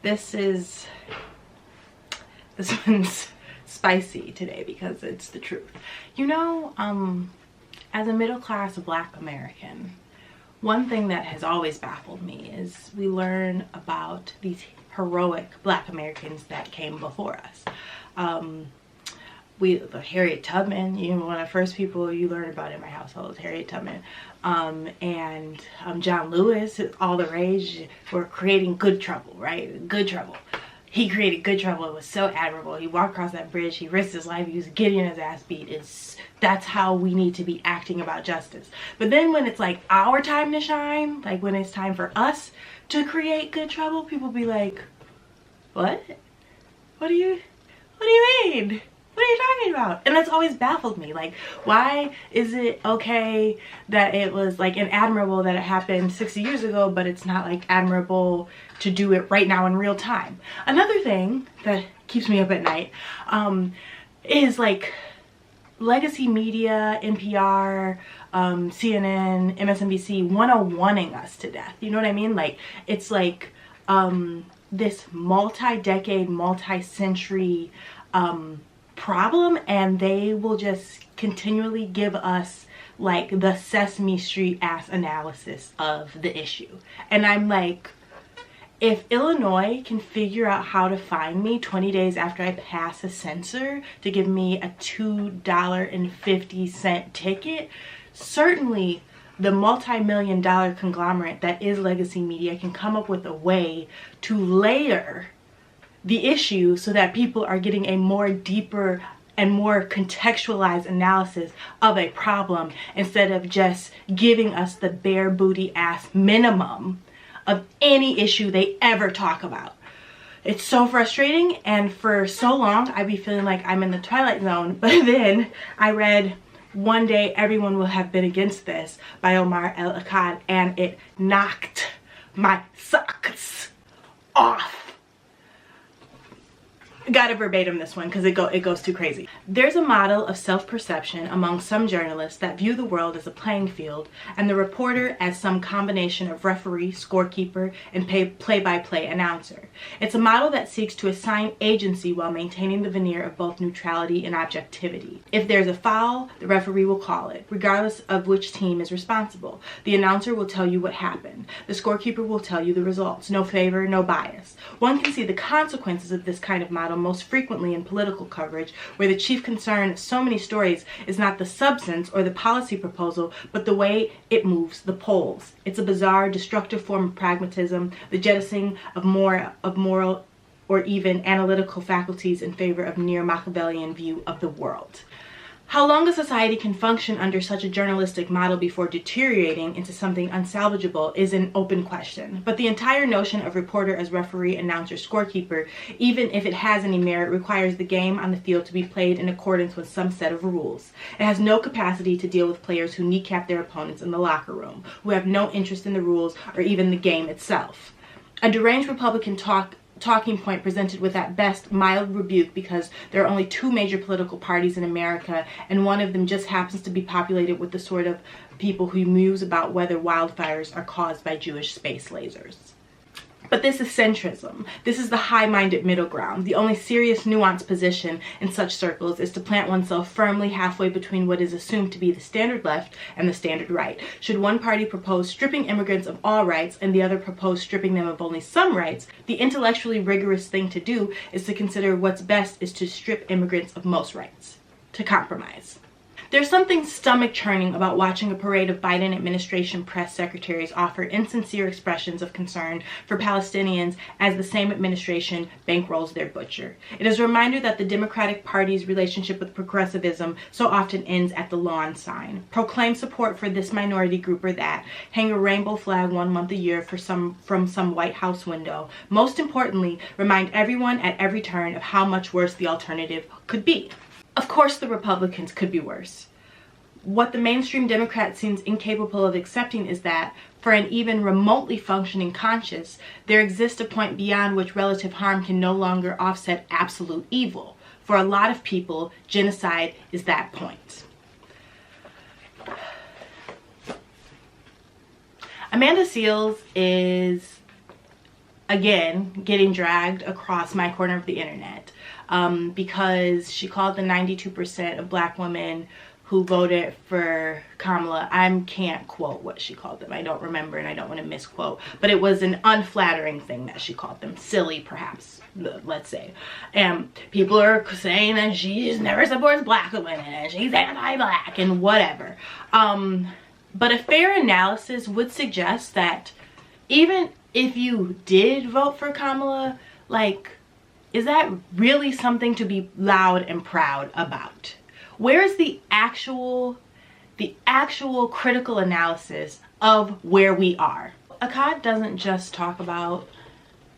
This one's spicy today because it's the truth. You know, as a middle-class Black American, one thing that has always baffled me is we learn about these heroic Black Americans that came before us. Harriet Tubman, you know, one of the first people you learn about in my household is Harriet Tubman. And John Lewis, all the rage. We're creating good trouble, right? Good trouble. He created good trouble. It was so admirable. He walked across that bridge. He risked his life. He was getting his ass beat. That's how we need to be acting about justice. But then when it's like our time to shine, like when it's time for us to create good trouble, people be like, what? What do you mean? What are you talking about? And that's always baffled me. Like, why is it okay that it was like an admirable that it happened 60 years ago, but it's not like admirable to do it right now in real time? Another thing that keeps me up at night is like legacy media, NPR, CNN, MSNBC 101ing us to death. You know what I mean? Like, it's like this multi-decade, multi-century problem, and they will just continually give us like the Sesame Street ass analysis of the issue. And I'm like, if Illinois can figure out how to find me 20 days after I pass a censor to give me a $2.50 ticket, certainly the multi-million-dollar conglomerate that is legacy media can come up with a way to layer the issue so that people are getting a more deeper and more contextualized analysis of a problem instead of just giving us the bare booty ass minimum of any issue they ever talk about. It's so frustrating, and for so long I'd be feeling like I'm in the Twilight Zone, but then I read One Day Everyone Will Have Been Against This by Omar El-Akkad, and it knocked my socks off. Gotta verbatim this one because it goes too crazy. There's a model of self-perception among some journalists that view the world as a playing field and the reporter as some combination of referee, scorekeeper, and play-by-play announcer. It's a model that seeks to assign agency while maintaining the veneer of both neutrality and objectivity. If there's a foul, the referee will call it, regardless of which team is responsible. The announcer will tell you what happened. The scorekeeper will tell you the results. No favor, no bias. One can see the consequences of this kind of model most frequently in political coverage, where the chief concern of so many stories is not the substance or the policy proposal, but the way it moves the polls. It's a bizarre, destructive form of pragmatism, the jettisoning of moral or even analytical faculties in favor of near Machiavellian view of the world. How long a society can function under such a journalistic model before deteriorating into something unsalvageable is an open question. But the entire notion of reporter as referee, announcer, scorekeeper, even if it has any merit, requires the game on the field to be played in accordance with some set of rules. It has no capacity to deal with players who kneecap their opponents in the locker room, who have no interest in the rules or even the game itself. A deranged Republican talking point presented with at best mild rebuke because there are only two major political parties in America, and one of them just happens to be populated with the sort of people who muse about whether wildfires are caused by Jewish space lasers. But this is centrism. This is the high-minded middle ground. The only serious nuanced position in such circles is to plant oneself firmly halfway between what is assumed to be the standard left and the standard right. Should one party propose stripping immigrants of all rights and the other propose stripping them of only some rights, the intellectually rigorous thing to do is to consider what's best is to strip immigrants of most rights. To compromise. There's something stomach-churning about watching a parade of Biden administration press secretaries offer insincere expressions of concern for Palestinians as the same administration bankrolls their butcher. It is a reminder that the Democratic Party's relationship with progressivism so often ends at the lawn sign. Proclaim support for this minority group or that. Hang a rainbow flag 1 month a year from some White House window. Most importantly, remind everyone at every turn of how much worse the alternative could be. Of course the Republicans could be worse. What the mainstream Democrat seems incapable of accepting is that, for an even remotely functioning conscience, there exists a point beyond which relative harm can no longer offset absolute evil. For a lot of people, genocide is that point. Amanda Seales is again, getting dragged across my corner of the internet because she called the 92% of black women who voted for Kamala. I can't quote what she called them. I don't remember and I don't want to misquote. But it was an unflattering thing that she called them. Silly, perhaps, let's say. And people are saying that she never supports black women and she's anti-black and whatever. But a fair analysis would suggest that even if you did vote for Kamala, like, is that really something to be loud and proud about? Where's the actual critical analysis of where we are? Akkad doesn't just talk about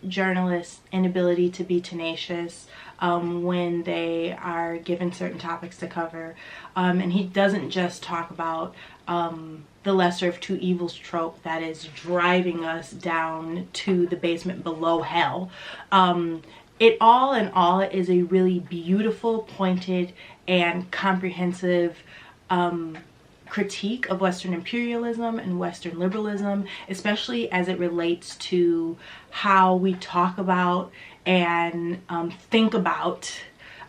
journalists' inability to be tenacious when they are given certain topics to cover. And he doesn't just talk about the lesser of two evils trope that is driving us down to the basement below hell. It all in all is a really beautiful, pointed, and comprehensive critique of Western imperialism and Western liberalism, especially as it relates to how we talk about and think about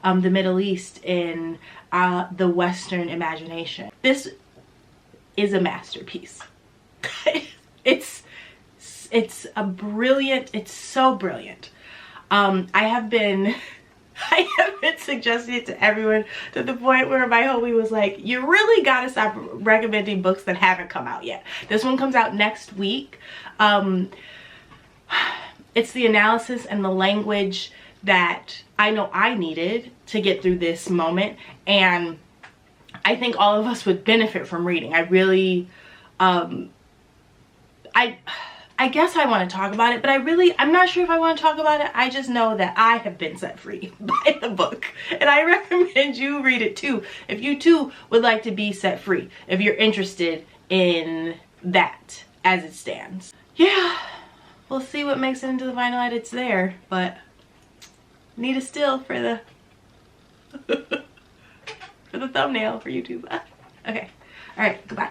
the Middle East in the Western imagination. This is a masterpiece. It's so brilliant. I have been suggesting it to everyone to the point where my homie was like, you really gotta stop recommending books that haven't come out yet. This one comes out next week. It's the analysis and the language that I know I needed to get through this moment, and I think all of us would benefit from reading. I really, I guess I want to talk about it, but I'm not sure if I want to talk about it. I just know that I have been set free by the book, and I recommend you read it too, if you too would like to be set free, if you're interested in that as it stands. Yeah, we'll see what makes it into the final edits there, but need a still for the for the thumbnail for YouTube. Okay, all right, goodbye.